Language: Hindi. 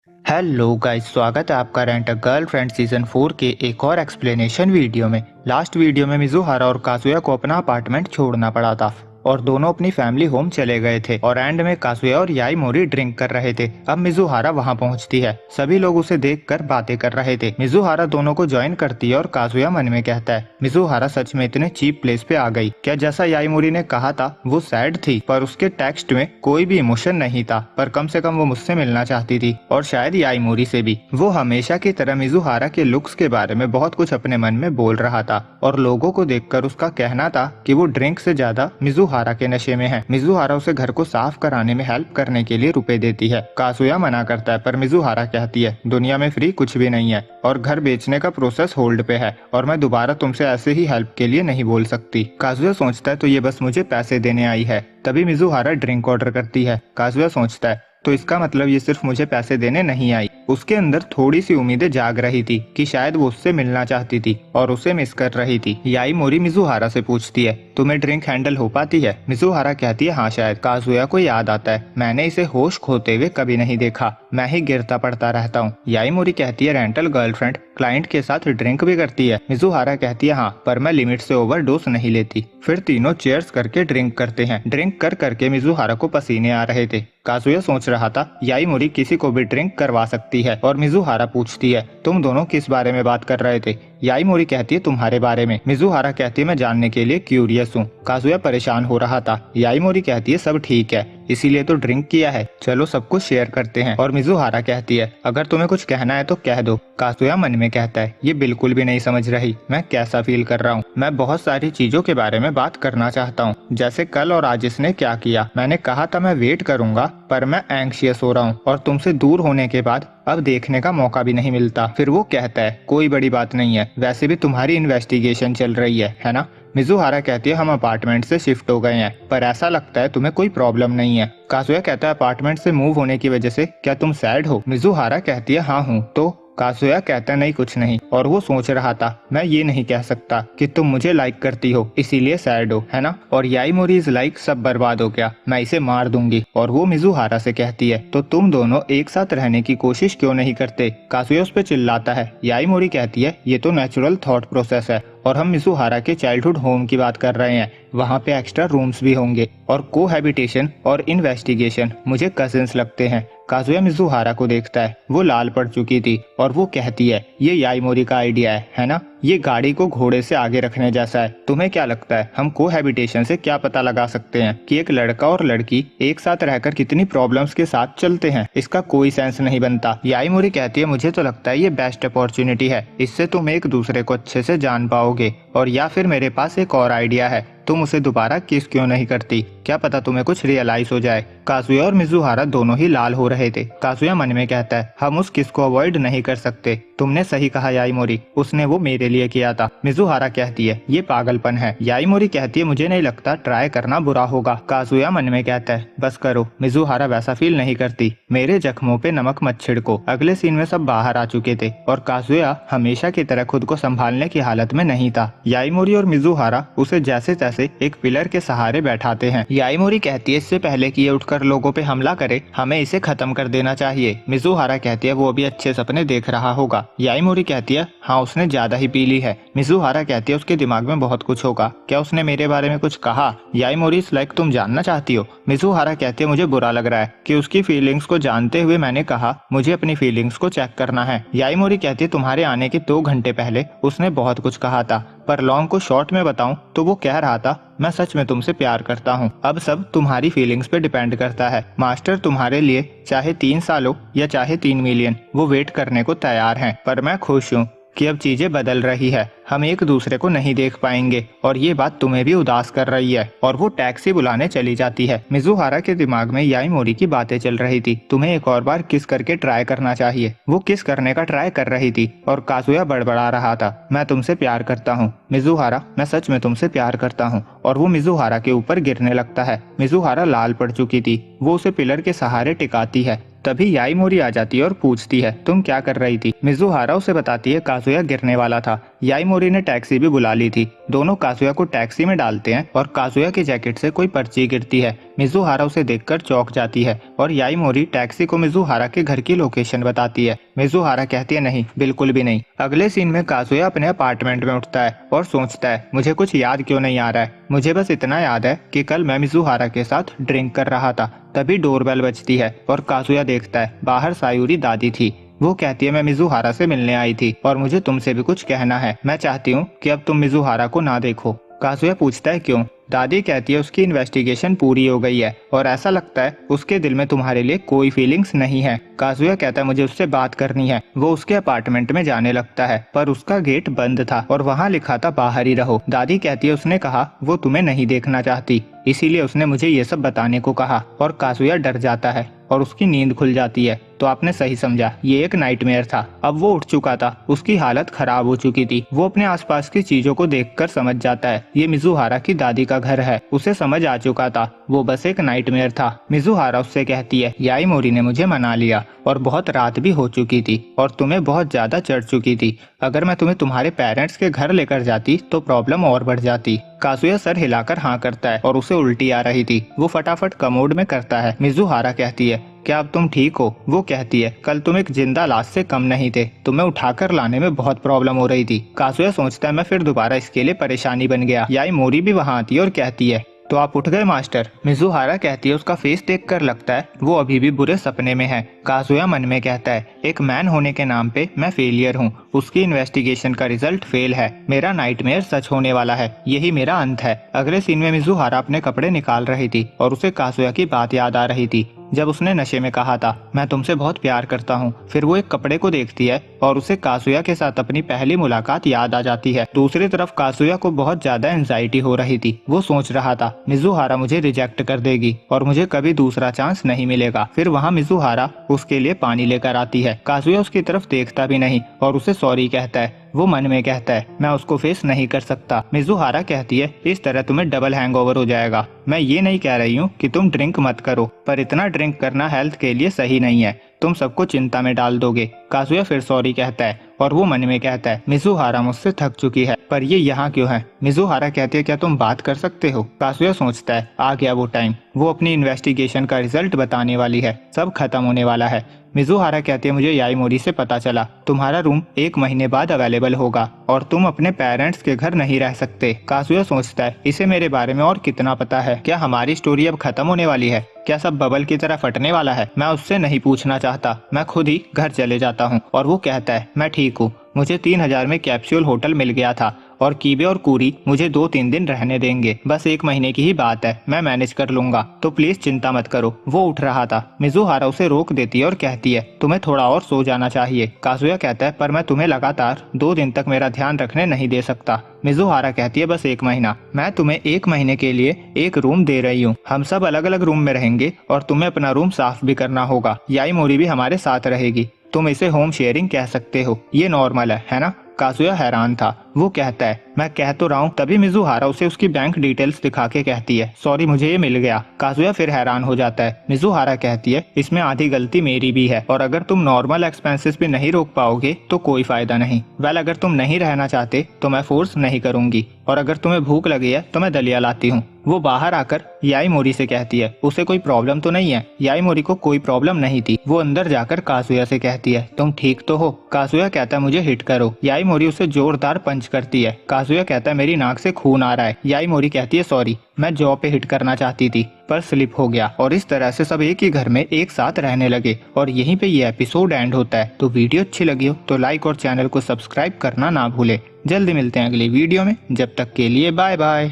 हेलो गाइस, स्वागत है आपका रेंट अ गर्लफ्रेंड सीजन 4 के एक और एक्सप्लेनेशन वीडियो में। लास्ट वीडियो में मिजुहारा और काजुया को अपना अपार्टमेंट छोड़ना पड़ा था और दोनों अपनी फैमिली होम चले गए थे और एंड में काजुया और याईमोरी ड्रिंक कर रहे थे। अब मिजुहारा वहां पहुंचती है। सभी लोग उसे देखकर बातें कर रहे थे। मिजुहारा दोनों को ज्वाइन करती है और काजुया मन में कहता है, मिजुहारा सच में इतने चीप प्लेस पे आ गई क्या? जैसा याईमोरी ने कहा था वो सैड थी, पर उसके टेक्स्ट में कोई भी इमोशन नहीं था, पर कम से कम वो मुझसे मिलना चाहती थी और शायद याईमोरी से भी। वो हमेशा की तरह मिजुहारा के लुक्स के बारे में बहुत कुछ अपने मन में बोल रहा था और लोगों को देखकर उसका कहना था कि वो ड्रिंक से ज्यादा मिजुहारा के नशे में है। मिजुहारा उसे घर को साफ कराने में हेल्प करने के लिए रुपए देती है। काजुया मना करता है, पर मिजुहारा कहती है दुनिया में फ्री कुछ भी नहीं है और घर बेचने का प्रोसेस होल्ड पे है और मैं दोबारा तुमसे ऐसे ही हेल्प के लिए नहीं बोल सकती। काजुया सोचता है तो ये बस मुझे पैसे देने आई है। तभी मिजुहारा ड्रिंक ऑर्डर करती है। काजुया सोचता है तो इसका मतलब ये सिर्फ मुझे पैसे देने नहीं आई। उसके अंदर थोड़ी सी उम्मीदें जाग रही थी कि शायद वो उससे मिलना चाहती थी और उसे मिस कर रही थी। याईमोरी मिजुहारा से पूछती है, तुम्हें ड्रिंक हैंडल हो पाती है? मिजुहारा कहती है हाँ शायद। काजुया को याद आता है, मैंने इसे होश खोते हुए कभी नहीं देखा, मैं ही गिरता पड़ता रहता हूँ। याईमोरी कहती है, रेंटल गर्लफ्रेंड क्लाइंट के साथ ड्रिंक भी करती है? मिजुहारा कहती है हाँ, पर मैं लिमिट से ओवरडोज नहीं लेती। फिर तीनों चेयर्स करके ड्रिंक करते हैं। ड्रिंक कर करके मिजुहारा को पसीने आ रहे थे। काजुया सोच रहा था याईमोरी किसी को भी ड्रिंक करवा सकती है और मिजुहारा पूछती है, तुम दोनों किस बारे में बात कर रहे थे? याईमोरी कहती है तुम्हारे बारे में। मिजुहारा कहती है मैं जानने के लिए क्यूरियस हूँ। काजुया परेशान हो रहा था। याईमोरी कहती है सब ठीक है, इसीलिए तो ड्रिंक किया है, चलो सब कुछ शेयर करते हैं। और मिजुहारा कहती है अगर तुम्हें कुछ कहना है तो कह दो। काजुया मन में कहता है ये बिल्कुल भी नहीं समझ रही मैं कैसा फील कर रहा हूँ। मैं बहुत सारी चीजों के बारे में बात करना चाहता हूँ, जैसे कल और आज इसने क्या किया। मैंने कहा था मैं वेट करूंगा, पर मैं एंग्शियस हो रहा हूँ और तुमसे दूर होने के बाद अब देखने का मौका भी नहीं मिलता। फिर वो कहता है कोई बड़ी बात नहीं है, वैसे भी तुम्हारी इन्वेस्टिगेशन चल रही है ना? मिजुहारा कहती है हम अपार्टमेंट से शिफ्ट हो गए हैं, पर ऐसा लगता है तुम्हें कोई प्रॉब्लम नहीं है। काजुया कहता है अपार्टमेंट से मूव होने की वजह से क्या तुम सैड हो? मिजुहारा कहती है हाँ हूँ। तो काजुया कहता नहीं कुछ नहीं, और वो सोच रहा था मैं ये नहीं कह सकता कि तुम मुझे लाइक करती हो इसीलिए सैड हो, है ना? और याईमोरी इज लाइक सब बर्बाद हो गया, मैं इसे मार दूंगी। और वो मिजुहारा से कहती है तो तुम दोनों एक साथ रहने की कोशिश क्यों नहीं करते? काजुया उस पे चिल्लाता है। याईमोरी कहती है ये तो नेचुरल थॉट प्रोसेस है और हम मिजुहारा के चाइल्डहुड होम की बात कर रहे हैं, वहाँ पे एक्स्ट्रा रूम्स भी होंगे और कोहैबिटेशन और इन्वेस्टिगेशन मुझे कजिन्स लगते हैं। काजुया मिजुहारा को देखता है, वो लाल पड़ चुकी थी और वो कहती है ये याईमोरी का आइडिया है ना? ये गाड़ी को घोड़े से आगे रखने जैसा है। तुम्हें क्या लगता है हम कोहैबिटेशन से क्या पता लगा सकते हैं कि एक लड़का और लड़की एक साथ रहकर कितनी प्रॉब्लम्स के साथ चलते हैं? इसका कोई सेंस नहीं बनता। याईमोरी कहती है मुझे तो लगता है ये बेस्ट अपॉर्चुनिटी है, इससे तुम एक दूसरे को अच्छे से जान पाओगे। और या फिर मेरे पास एक और आइडिया है, तुम उसे दोबारा किस क्यों नहीं करती? क्या पता तुम्हें कुछ रियलाइज हो जाए। काजुया और मिजुहारा दोनों ही लाल हो रहे थे। काजुया मन में कहता है हम उस किस को अवॉइड नहीं कर सकते। तुमने सही कहा याईमोरी, उसने वो मेरे लिए किया था। मिजुहारा कहती है ये पागलपन है। याईमोरी कहती है मुझे नहीं लगता ट्राई करना बुरा होगा। काजुया मन में कहता है बस करो। मिजुहारा वैसा फील नहीं करती, मेरे जख्मों पे नमक मत छिड़को। अगले सीन में सब बाहर आ चुके थे और काजुया हमेशा की तरह खुद को संभालने की हालत में नहीं था। याईमोरी और मिजुहारा उसे जैसे तैसे एक पिलर के सहारे बैठाते हैं। याईमोरी कहती है इससे पहले कि ये उठकर लोगों पे हमला करे हमें इसे खत्म कर देना चाहिए। मिजुहारा कहती है वो अभी अच्छे सपने देख रहा होगा। याईमोरी कहती है हाँ उसने ज्यादा ही पी ली है। मिजुहारा कहती है उसके दिमाग में बहुत कुछ होगा, क्या उसने मेरे बारे में कुछ कहा? याईमोरी इस लाइक तुम जानना चाहती हो? मिजुहारा कहती है मुझे बुरा लग रहा है कि उसकी फीलिंग्स को जानते हुए मैंने कहा मुझे अपनी फीलिंग्स को चेक करना है। याईमोरी कहती है तुम्हारे आने के 2 घंटे पहले उसने बहुत कुछ कहा था, पर लॉन्ग को शॉर्ट में बताऊं तो वो कह रहा था मैं सच में तुमसे प्यार करता हूँ। अब सब तुम्हारी फीलिंग्स पे डिपेंड करता है। मास्टर तुम्हारे लिए चाहे 3 साल हो या चाहे 3 मिलियन, वो वेट करने को तैयार हैं। पर मैं खुश हूँ कि अब चीजें बदल रही है, हम एक दूसरे को नहीं देख पाएंगे और ये बात तुम्हें भी उदास कर रही है। और वो टैक्सी बुलाने चली जाती है। मिजुहारा के दिमाग में याईमोरी की बातें चल रही थी, तुम्हें एक और बार किस करके ट्राई करना चाहिए। वो किस करने का ट्राई कर रही थी और काजुया बड़बड़ा रहा था मैं तुमसे प्यार करता हूँ मिजुहारा, मैं सच में तुमसे प्यार करता हूँ। और वो मिजुहारा के ऊपर गिरने लगता है। मिजुहारा लाल पड़ चुकी थी, वो उसे पिलर के सहारे टिकाती है। तभी याईमोरी आ जाती है और पूछती है तुम क्या कर रही थी? मिजुहारा उसे बताती है काजुया गिरने वाला था। याई मोरी ने टैक्सी भी बुला ली थी। दोनों काजुया को टैक्सी में डालते हैं और काजुया की जैकेट से कोई पर्ची गिरती है। मिजुहारा उसे देखकर चौंक जाती है और याई मोरी टैक्सी को मिजुहारा के घर की लोकेशन बताती है। मिजुहारा कहती है नहीं, बिल्कुल भी नहीं। अगले सीन में काजुया अपने अपार्टमेंट में उठता है और सोचता है मुझे कुछ याद क्यों नहीं आ रहा है। मुझे बस इतना याद है कि कल मैं मिजुहारा के साथ ड्रिंक कर रहा था। तभी डोरबेल बजती है और काजुया देखता है बाहर सायूरी दादी थी। वो कहती है मैं मिजुहारा से मिलने आई थी और मुझे तुमसे भी कुछ कहना है। मैं चाहती हूँ कि अब तुम मिजुहारा को ना देखो। काजुया पूछता है क्यों। दादी कहती है उसकी इन्वेस्टिगेशन पूरी हो गई है और ऐसा लगता है उसके दिल में तुम्हारे लिए कोई फीलिंग्स नहीं है। काजुया कहता है मुझे उससे बात करनी है। वो उसके अपार्टमेंट में जाने लगता है पर उसका गेट बंद था और वहाँ लिखा था बाहर ही रहो। दादी कहती है उसने कहा वो तुम्हें नहीं देखना चाहती, इसीलिए उसने मुझे ये सब बताने को कहा। और काजुया डर जाता है और उसकी नींद खुल जाती है। तो आपने सही समझा, ये एक नाइटमेयर था। अब वो उठ चुका था, उसकी हालत खराब हो चुकी थी। वो अपने आसपास की चीजों को देखकर समझ जाता है ये मिजुहारा की दादी का घर है। उसे समझ आ चुका था वो बस एक नाइटमेयर था। मिजुहारा उससे कहती है याई मोरी ने मुझे मना लिया और बहुत रात भी हो चुकी थी और तुम्हें बहुत ज्यादा चढ़ चुकी थी। अगर मैं तुम्हें तुम्हारे पेरेंट्स के घर लेकर जाती तो प्रॉब्लम और बढ़ जाती। काजुया सर हिलाकर हाँ करता है और उसे उल्टी आ रही थी। वो फटाफट कमोड में करता है। मिजुहारा कहती है क्या अब तुम ठीक हो। वो कहती है कल तुम एक जिंदा लाश से कम नहीं थे, तुम्हें उठाकर लाने में बहुत प्रॉब्लम हो रही थी। काजुया सोचता है मैं फिर दोबारा इसके लिए परेशानी बन गया। याई मोरी भी वहाँ आती है और कहती है तो आप उठ गए मास्टर। मिजुहारा कहती है उसका फेस देखकर लगता है वो अभी भी बुरे सपने में है। काजुया मन में कहता है एक मैन होने के नाम पे मैं फेलियर हूँ। उसकी इन्वेस्टिगेशन का रिजल्ट फेल है। मेरा नाइटमेयर सच होने वाला है, यही मेरा अंत है। अगले सीन में मिजुहारा अपने कपड़े निकाल रही थी और उसे काजुया की बात याद आ रही थी जब उसने नशे में कहा था मैं तुमसे बहुत प्यार करता हूँ। फिर वो एक कपड़े को देखती है और उसे काजुया के साथ अपनी पहली मुलाकात याद आ जाती है। दूसरी तरफ काजुया को बहुत ज्यादा एंजाइटी हो रही थी। वो सोच रहा था मिजुहारा मुझे रिजेक्ट कर देगी और मुझे कभी दूसरा चांस नहीं मिलेगा। फिर वहाँ मिजुहारा उसके लिए पानी लेकर आती है। काजुया उसकी तरफ देखता भी नहीं और उसे सॉरी कहता है। वो मन में कहता है मैं उसको फेस नहीं कर सकता। मिजुहारा कहती है इस तरह तुम्हें डबल हैंगओवर हो जाएगा। मैं ये नहीं कह रही हूँ कि तुम ड्रिंक मत करो, पर इतना ड्रिंक करना हेल्थ के लिए सही नहीं है, तुम सबको चिंता में डाल दोगे। काजुया फिर सॉरी कहता है और वो मन में कहता है मिजुहारा मुझसे थक चुकी है, पर ये यहाँ क्यों है। मिजुहारा कहती है क्या तुम बात कर सकते हो। काजुया सोचता है आ गया वो टाइम, वो अपनी इन्वेस्टिगेशन का रिजल्ट बताने वाली है, सब खत्म होने वाला है। मिजुहारा कहती है मुझे याई मोरी से पता चला तुम्हारा रूम 1 महीने बाद अवेलेबल होगा और तुम अपने पेरेंट्स के घर नहीं रह सकते। काजुया सोचता है इसे मेरे बारे में और कितना पता है। क्या हमारी स्टोरी अब खत्म होने वाली है। क्या सब बबल की तरह फटने वाला है। मैं उससे नहीं पूछना चाहता, मैं खुद ही घर चले जाता हूँ। और वो कहता है मैं ठीक हूँ, मुझे 3000 में कैप्सूल होटल मिल गया था और कीबे और कूरी मुझे 2-3 दिन रहने देंगे। बस 1 महीने की ही बात है, मैं मैनेज कर लूंगा, तो प्लीज चिंता मत करो। वो उठ रहा था। मिजुहारा उसे रोक देती है और कहती है तुम्हें थोड़ा और सो जाना चाहिए। काजुया कहता है पर मैं तुम्हें लगातार 2 दिन तक मेरा ध्यान रखने नहीं दे सकता। मिजुहारा कहती है बस 1 महीना, मैं तुम्हें 1 महीने के लिए एक रूम दे रही हूँ। हम सब अलग अलग रूम में रहेंगे और तुम्हें अपना रूम साफ भी करना होगा। याई मोरी भी हमारे साथ रहेगी, तुम इसे होम शेयरिंग कह सकते हो, ये नॉर्मल है ना। काजुया हैरान था। वो कहता है मैं कह तो रहा हूँ। तभी मिजुहारा उसे उसकी बैंक डिटेल्स दिखा के कहती है सॉरी मुझे ये मिल गया। काजुया फिर हैरान हो जाता है। मिजुहारा कहती है इसमें आधी गलती मेरी भी है और अगर तुम नॉर्मल एक्सपेंसेस भी नहीं रोक पाओगे तो कोई फायदा नहीं। वेल अगर तुम नहीं रहना चाहते तो मैं फोर्स नहीं करूंगी और अगर तुम्हें भूख लगी है तो मैं दलिया लाती हूँ। वो बाहर आकर याई मोरी से कहती है उसे कोई प्रॉब्लम तो नहीं है। याई मोरी को कोई प्रॉब्लम नहीं थी। वो अंदर जाकर काजुया से कहती है तुम ठीक तो हो। काजुया कहता है मुझे हिट करो। याई मोरी उसे जोरदार पंच करती है। काजुया कहता है मेरी नाक से खून आ रहा है। याई मोरी कहती है सॉरी, मैं जॉ पे हिट करना चाहती थी पर स्लिप हो गया। और इस तरह से सब एक ही घर में एक साथ रहने लगे और यहीं पे ये एपिसोड एंड होता है। तो वीडियो अच्छी लगी हो तो लाइक और चैनल को सब्सक्राइब करना ना भूले। जल्दी मिलते हैं अगली वीडियो में, जब तक के लिए बाय बाय।